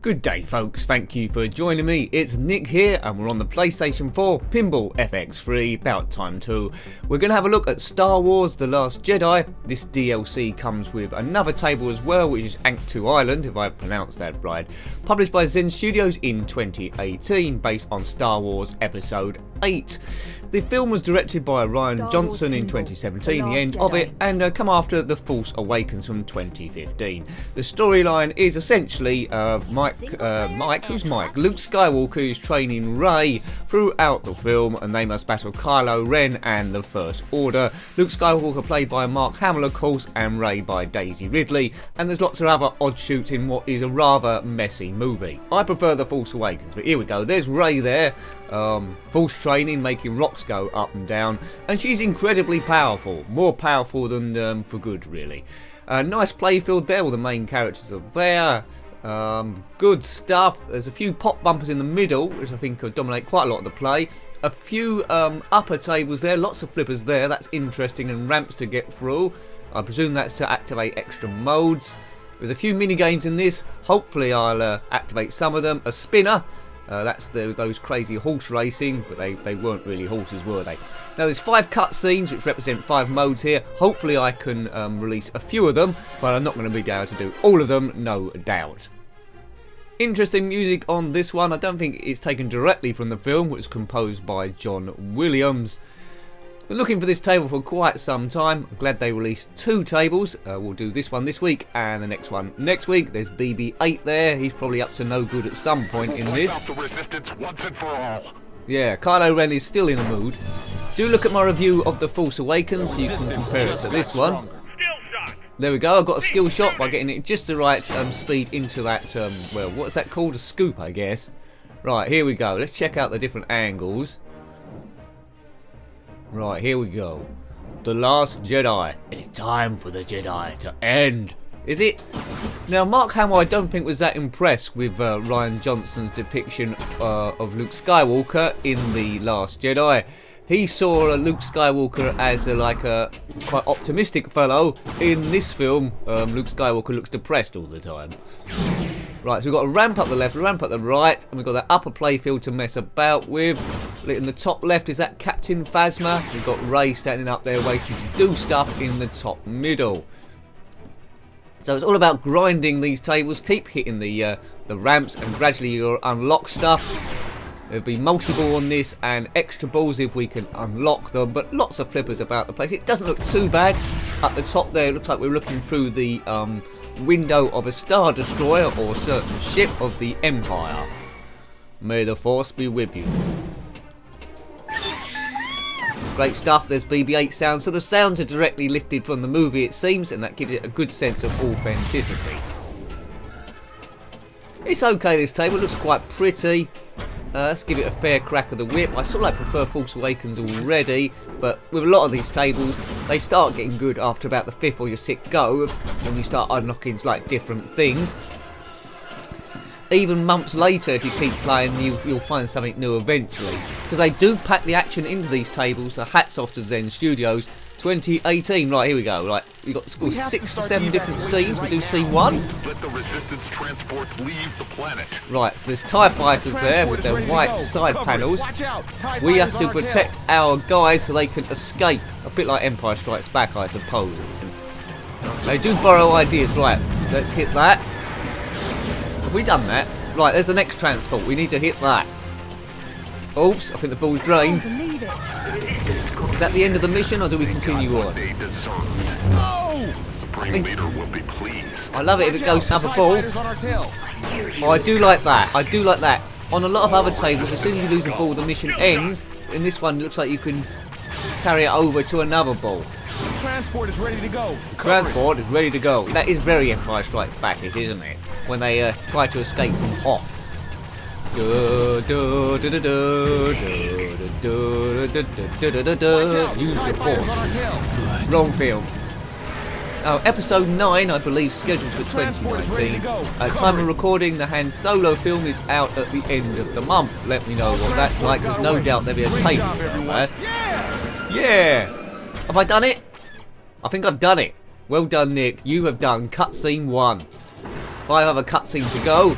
Good day folks, thank you for joining me. It's Nick here and we're on the PlayStation 4 Pinball FX3, about time too. We're going to have a look at Star Wars The Last Jedi. This DLC comes with another table as well, which is AHCH-TO ISLAND, if I pronounced that right. Published by Zen Studios in 2018, based on Star Wars Episode 8. The film was directed by Rian Johnson in 2017, the end of it, and come after The Force Awakens from 2015. The storyline is essentially who's Mike? Luke Skywalker is training Rey throughout the film, and they must battle Kylo Ren and the First Order. Luke Skywalker played by Mark Hamill, of course, and Rey by Daisy Ridley, and there's lots of other odd shoots in what is a rather messy movie. I prefer The Force Awakens, but here we go. There's Rey there, force training, making rocks go up and down, and she's incredibly powerful, more powerful than for good, really. Nice playfield there, all the main characters are there. Good stuff. There's a few pop bumpers in the middle, which I think will dominate quite a lot of the play. A few upper tables there, lots of flippers there, that's interesting, and ramps to get through. I presume that's to activate extra modes. There's a few mini games in this, hopefully I'll activate some of them. A spinner. That's those crazy horse racing, but they weren't really horses, were they? Now there's 5 cutscenes which represent 5 modes here. Hopefully I can release a few of them, but I'm not going to be able to do all of them, no doubt. Interesting music on this one. I don't think it's taken directly from the film, which was composed by John Williams. Been looking for this table for quite some time. I'm glad they released 2 tables. We'll do this one this week and the next one next week. There's BB-8 there. He's probably up to no good at some point in this. The resistance once and for all. Yeah, Kylo Ren is still in a mood. Do look at my review of The Force Awakens so you can compare it to this one. There we go. I've got a skill shot by getting it just the right speed into that, well, what's that called? A scoop, I guess. Right, here we go. Let's check out the different angles. Right, here we go. The Last Jedi. It's time for the Jedi to end. Is it? Now, Mark Hamill, I don't think was that impressed with Rian Johnson's depiction of Luke Skywalker in The Last Jedi. He saw Luke Skywalker as a quite optimistic fellow. In this film, Luke Skywalker looks depressed all the time. Right, so we've got a ramp up the left, a ramp up the right, and we've got that upper playfield to mess about with. In the top left is that Captain Phasma. We've got Rey standing up there waiting to do stuff in the top middle. So it's all about grinding these tables, keep hitting the ramps, and gradually you'll unlock stuff. There'll be multi-ball on this and extra balls if we can unlock them, but lots of flippers about the place. It doesn't look too bad. At the top there, it looks like we're looking through the window of a Star Destroyer or a certain ship of the Empire. May the Force be with you. Great stuff. There's BB-8 sounds, so the sounds are directly lifted from the movie, it seems, and that gives it a good sense of authenticity. It's okay, this table. It looks quite pretty. Let's give it a fair crack of the whip. I sort of prefer Force Awakens already, but with a lot of these tables, they start getting good after about the 5th or your 6th go, when you start unlocking different things. Even months later, if you keep playing, you'll find something new eventually. Because they do pack the action into these tables, so hats off to Zen Studios. 2018, right, here we go. Right, we've got 6 or 7 different scenes. We do scene 1. Let the resistance transports leave the planet. Right, so there's TIE fighters there with their white side panels. We have to protect our guys so they can escape. A bit like Empire Strikes Back, I suppose. They do borrow ideas. Right, let's hit that. Have we done that? Right, there's the next transport. We need to hit that. Oops, I think the ball's drained. Is that the end of the mission, or do we continue on? I love it if it goes to another ball. Oh, I do like that. I do like that. On a lot of other tables, as soon as you lose a ball, the mission ends. In this one, it looks like you can carry it over to another ball. Transport is ready to go. Transport is ready to go. That is very Empire Strikes Back, isn't it? When they try to escape from Hoth. Use the Force. Wrong film. Episode 9, I believe, scheduled for 2019. Time of recording, the Han Solo film is out at the end of the month. Let me know what that's like, because no doubt there'll be a tape around there. Yeah! Have I done it? I think I've done it. Well done, Nick. You have done cutscene 1. 5 other cutscenes to go.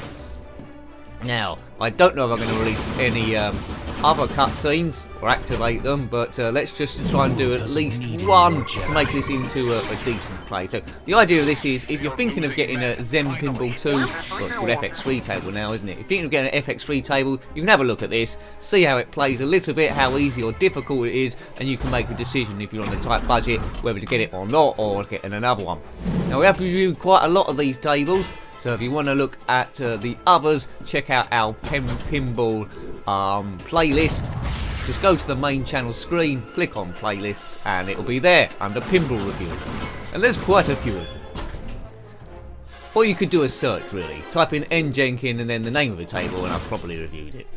Now, I don't know if I'm going to release any other cutscenes or activate them, but let's just try and do at least one to make this into a decent play. So the idea of this is, if you're thinking of getting a Zen Pinball 2, well, it's called FX3 table now, isn't it? If you're thinking of getting an FX3 table, you can have a look at this, see how it plays a little bit, how easy or difficult it is, and you can make a decision if you're on a tight budget whether to get it or not, or getting another one. Now, we have reviewed quite a lot of these tables. So if you want to look at the others, check out our Pinball playlist. Just go to the main channel screen, click on playlists, and it'll be there under Pinball reviews. And there's quite a few of them. Or you could do a search, really. Type in N Jenkin and then the name of the table, and I've probably reviewed it.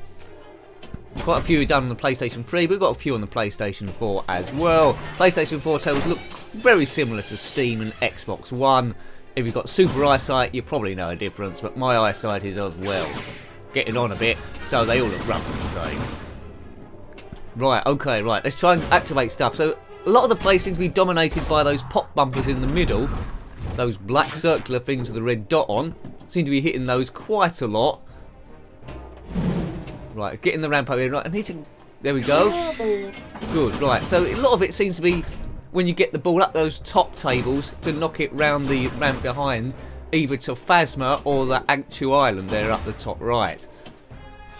Quite a few are done on the PlayStation 3, but we've got a few on the PlayStation 4 as well. PlayStation 4 tables look very similar to Steam and Xbox One. If you've got super eyesight, you probably know a difference, but my eyesight is of, well, getting on a bit, so they all look roughly the same. Right, okay, right, let's try and activate stuff. So, a lot of the place seems to be dominated by those pop bumpers in the middle. Those black circular things with the red dot on. Seem to be hitting those quite a lot. Right, getting the ramp up here, right, and hitting, there we go. Good, right, so a lot of it seems to be when you get the ball up those top tables to knock it round the ramp behind, either to Phasma or the AHCH-TO Island there up the top right.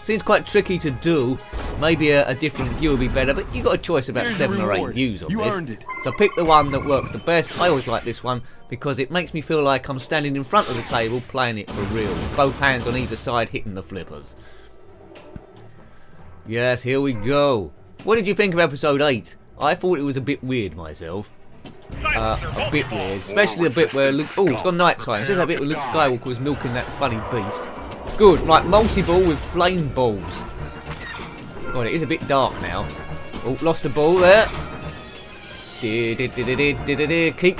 Seems quite tricky to do. Maybe a different view would be better, but you've got a choice about 7 or 8 views on this. So pick the one that works the best. I always like this one because it makes me feel like I'm standing in front of the table playing it for real, with both hands on either side hitting the flippers. Yes, here we go. What did you think of episode 8? I thought it was a bit weird myself. A bit weird. Especially the bit where Luke... Oh, it's gone night time. It's just that bit where Luke Skywalker was milking that funny beast. Good. Right, multi-ball with flame balls. God, it is a bit dark now. Oh, lost the ball there. Keep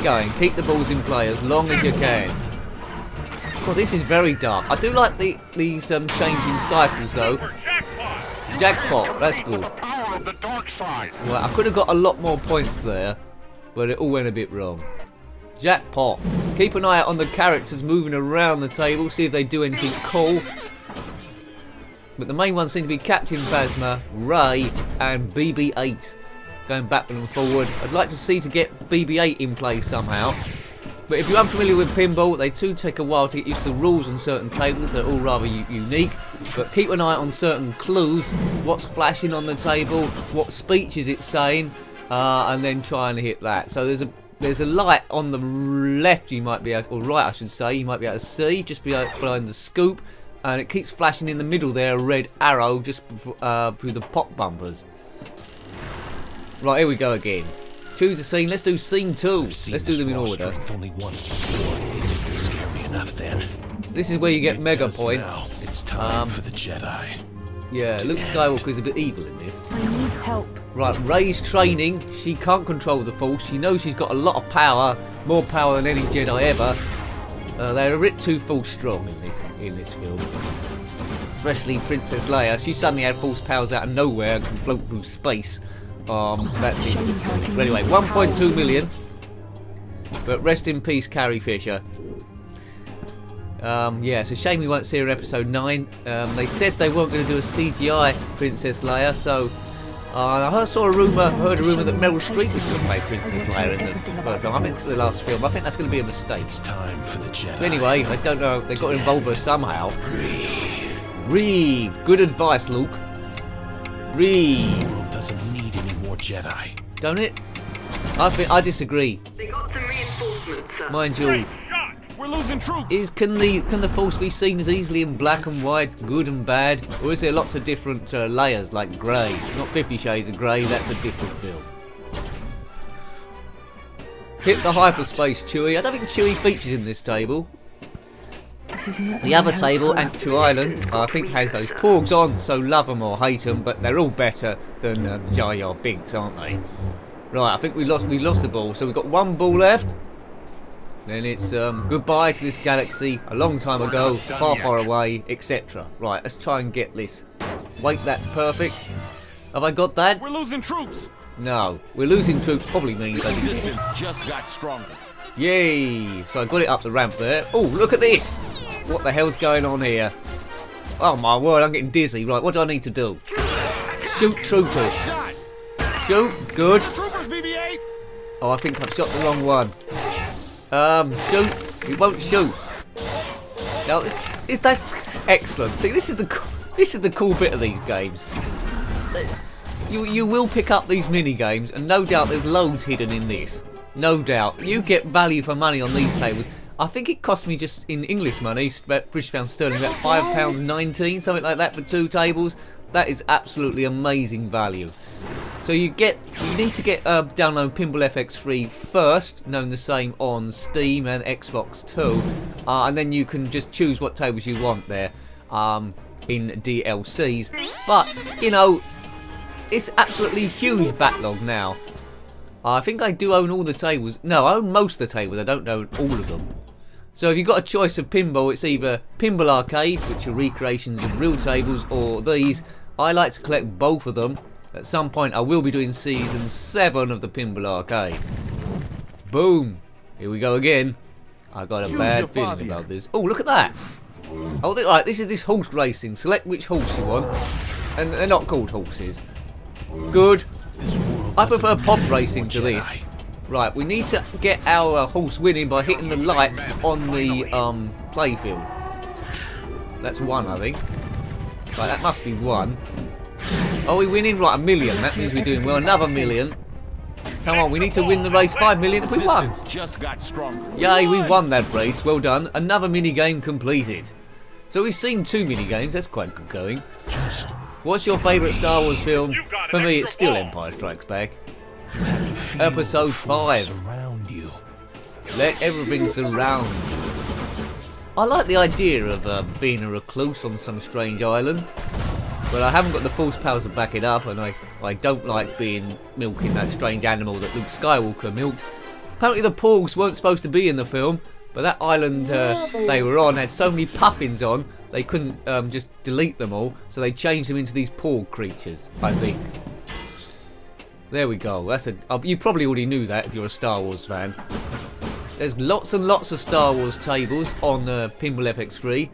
going. Keep the balls in play as long as you can. God, this is very dark. I do like these changing cycles, though. Jackpot. That's good. Well, I could have got a lot more points there, but it all went a bit wrong. Jackpot. Keep an eye out on the characters moving around the table, see if they do anything cool. But the main ones seem to be Captain Phasma, Ray, and BB-8. Going backward and forward. I'd like to see to get BB-8 in play somehow. But if you're unfamiliar with pinball, they do take a while to get used to the rules on certain tables. They're all rather unique. But keep an eye on certain clues. What's flashing on the table, what speech is it saying, and then try and hit that. So there's a light on the left you might be able, or right I should say, you might be able to see, just behind the scoop. And it keeps flashing in the middle there, a red arrow just through the pop bumpers. Right, here we go again. Choose a scene. Let's do scene 2. Let's do them in order. Only once before. It didn't scare me enough then. This is where you get mega points. Now. It's time for the Jedi. Yeah, Luke Skywalker is a bit evil in this. I need help. Right, Rey's training. She can't control the Force. She knows she's got a lot of power, more power than any Jedi ever. They're a bit too Force strong in this film. Especially Princess Leia. She suddenly had Force powers out of nowhere and can float through space. That's it. But anyway, 1.2 million. But rest in peace, Carrie Fisher. Yeah, it's a shame we won't see her in episode 9. They said they weren't going to do a CGI Princess Leia, so I saw a rumour, heard a rumour that Meryl Streep was going to play Princess Leia in the third film. I think it's the last film. I think that's going to be a mistake. It's time for the Jedi. But anyway, I don't know. They've got to involve her somehow. Breathe. Breathe. Good advice, Luke. Breathe. The world doesn't need any more Jedi. Don't it? I disagree. They got some reinforcements, sir. Mind you, We're losing troops. can the Force be seen as easily in black and white, good and bad, or is there lots of different layers like grey? Not 50 Shades of Grey. That's a different film. Hit the hyperspace, Chewie. I don't think Chewie features in this table. This is not The other table, AHCH-TO Island, I think has those porgs on, so love them or hate them, but they're all better than Jar Jar Binks, aren't they? Right, I think we lost the ball, so we've got one ball left. then it's goodbye to this galaxy a long time ago, far, far away, etc. Right, let's try and get this. Wait, that perfect. Have I got that? We're losing troops. No, we're losing troops probably means I didn't. Resistance just got stronger. Yay! So I got it up the ramp there. Oh, look at this! What the hell's going on here? Oh my word, I'm getting dizzy. Right, what do I need to do? Shoot troopers. Shot. Shoot, good. Troopers, BB-8. Oh, I think I've shot the wrong one. Shoot. It won't shoot. Now, that's excellent. See, this is the cool bit of these games. You will pick up these mini games, and no doubt there's loads hidden in this. No doubt. You get value for money on these tables. I think it cost me just in English money, British pound sterling, about £5.19, something like that for 2 tables. That is absolutely amazing value. So you need to get download Pinball FX3 first, known the same on Steam and Xbox too, and then you can just choose what tables you want there in DLCs. But you know, it's absolutely huge backlog now. I think I do own all the tables. No, I own most of the tables. I don't own all of them. So if you've got a choice of pinball, it's either Pinball Arcade, which are recreations of real tables, or these. I like to collect both of them. At some point I will be doing Season 7 of the Pinball Arcade. Boom! Here we go again. I got a bad feeling about this. Oh, look at that! Oh, right, this is this horse racing. Select which horse you want. And they're not called horses. Good. I prefer pop racing to this. Right, we need to get our horse winning by hitting the lights on the playfield. That's 1, I think. Right, that must be 1. Are we winning? Right, 1 million. That means we're doing well. Another 1 million. Come on, we need to win the race. 5 million if we won. Just got stronger. Yay, we won that race. Well done. Another mini game completed. So we've seen 2 mini games. That's quite good going. What's your favourite Star Wars film? For me, it's still Empire Strikes Back. Episode 5. Surround you. Let everything surround you. I like the idea of being a recluse on some strange island. But I haven't got the force powers to back it up, and I don't like milking that strange animal that Luke Skywalker milked. Apparently the Porgs weren't supposed to be in the film, but that island they were on had so many puffins on, they couldn't just delete them all, so they changed them into these Porg creatures, I think. There we go. That's you probably already knew that if you're a Star Wars fan. There's lots and lots of Star Wars tables on Pinball FX3.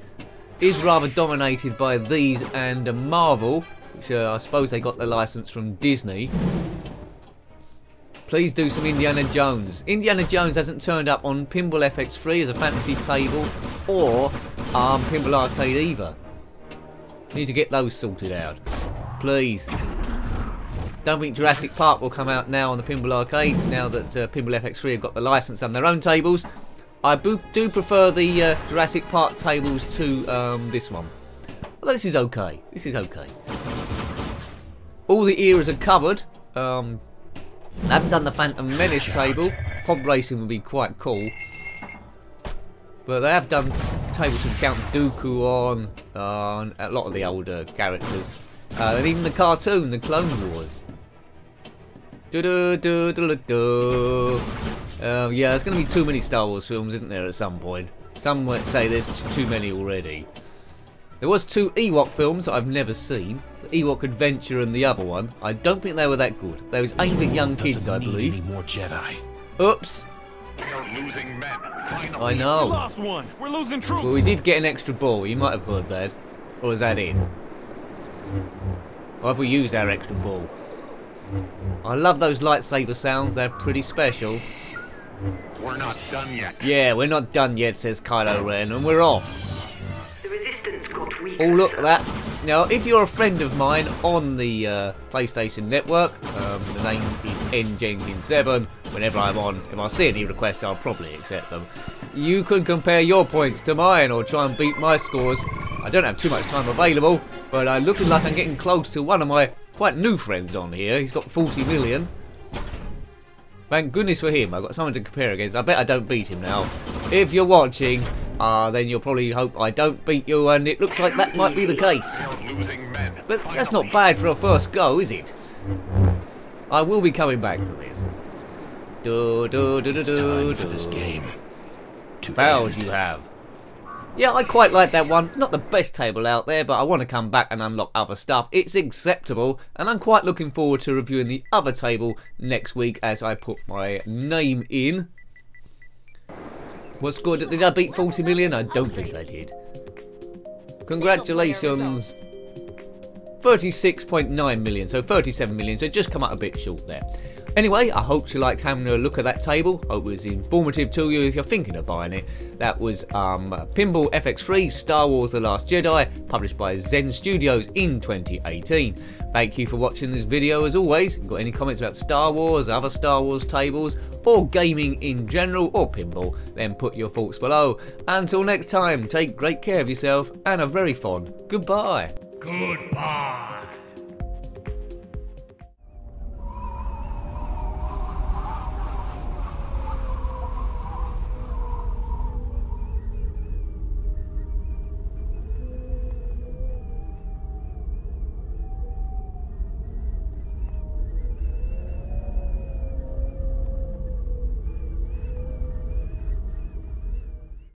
Is rather dominated by these and Marvel, which I suppose they got the license from Disney. Please do some Indiana Jones. Indiana Jones hasn't turned up on Pinball FX3 as a fantasy table or Pinball Arcade either. Need to get those sorted out. Please. Don't think Jurassic Park will come out now on the Pinball Arcade now that Pinball FX3 have got the license on their own tables. I do prefer the Jurassic Park tables to this one. Well, this is okay. This is okay. All the eras are covered. I haven't done the Phantom Menace table. Pod racing would be quite cool. But they have done tables with Count Dooku on a lot of the older characters. And even the cartoon, the Clone Wars. Yeah, there's going to be too many Star Wars films, isn't there, at some point? Some might say there's too many already. There was 2 Ewok films that I've never seen. The Ewok Adventure and the other one. I don't think they were that good. They was aimed at young kids, I believe. Any more Jedi. Oops. You're losing men. Finally. I know. We lost 1. We're losing troops. Well, we did get an extra ball. You might have heard that. Or was that it? Or have we used our extra ball? I love those lightsaber sounds. They're pretty special. We're not done yet. Yeah, we're not done yet, says Kylo Ren, and we're off. The resistance got weaker. Oh, look sir. at that. Now, if you're a friend of mine on the PlayStation Network, the name is NJenkins7. Whenever I'm on, if I see any requests, I'll probably accept them. You can compare your points to mine or try and beat my scores. I don't have too much time available, but I'm looking like I'm getting close to one of my quite new friends on here. He's got 40 million. Thank goodness for him. I've got someone to compare against. I bet I don't beat him now. If you're watching, then you'll probably hope I don't beat you, and it looks like that might be the case. You're losing men. But that's not bad for a first go, is it? I will be coming back to this. It's time for this game. to Failed end. you have. Yeah, I quite like that one. Not the best table out there, but I want to come back and unlock other stuff. It's acceptable, and I'm quite looking forward to reviewing the other table next week as I put my name in. What score did I beat 40 million? I don't think I did. Congratulations. 36.9 million, so 37 million, so just come out a bit short there. Anyway, I hope you liked having a look at that table. Hope it was informative to you if you're thinking of buying it. That was Pinball FX3 Star Wars The Last Jedi, published by Zen Studios in 2018. Thank you for watching this video as always. If you've got any comments about Star Wars, other Star Wars tables, or gaming in general, or pinball, then put your thoughts below. Until next time, take great care of yourself and a very fond goodbye. Goodbye.